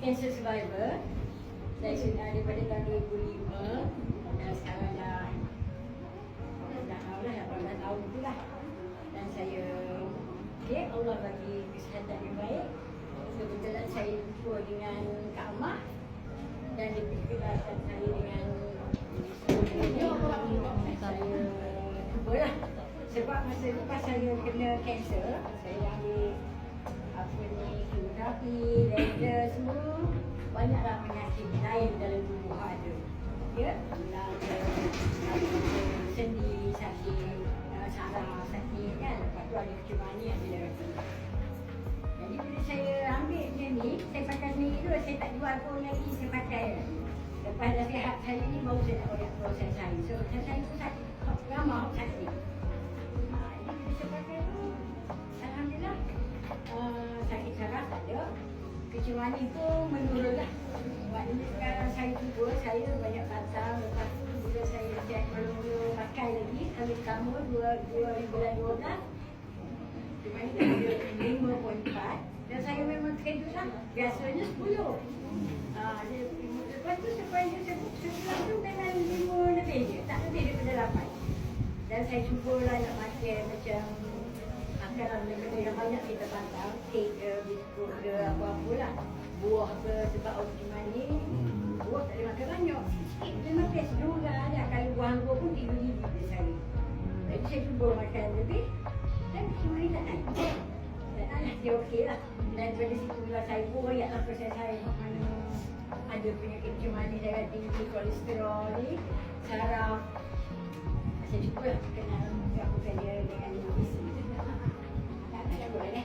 cancer survivor. Saya sudah daripada tahun 2005 dan sekarang dah tahulah 18 tahun tu lah. Dan saya Allah bagi kesihatan yang baik. Kebetulan saya jumpa dengan Kak Amah dan diperkenalkan saya dengan saya cubalah. Sebab masa tu pas saya kena kanser, saya ambil kemoterapi, laser semua, banyaklah penyakit lain dalam tubuh ada. Ya, sendi sakit, saraf sakit kan, lepas tu ada kecemasan ada. Jadi bila saya ambil macam ni, saya pakai sendiri tu, saya tak jual pun lagi, saya pakai. Lepas dah sihat saya ni, baru saya nak buat proses saya. So, saya tu sakit, ramah sakit. Jadi bila saya pakai tu, alhamdulillah, sakit saraf tak ada. Kecemasan tu menurun lah. Maknanya sekarang saya cuba, saya banyak batang. Lepas tu bila saya cek mula-mula pakai lagi, kali pertama 2012, cuma ni ada 5.4 dan saya memang terkejut lah. Biasanya 10. Lepas tu sepanjang sebulan tu memang 5 lebih je, tak lebih daripada 8. Dan saya cubalah nak makan macam makanan daripada yang banyak kita pantang, kek ke, biskut ke, apa-apa lah. Buah ke, sebab orang Cina ni, buah tak boleh makan banyak. Sikit je makan, sedurang lah. Kalau buah anggur pun 3 biji dia sehari. Jadi saya cuba makan lebih, dan kecemasan tak naik. Tak naik, dia okey lah. Dan daripada situ lah saya koyaklah proses saya mana ada penyakit kecemasan, darah tinggi, kolesterol ni, saraf. Saya cuba lah kenal, aku kerja dengan medis. Tak boleh.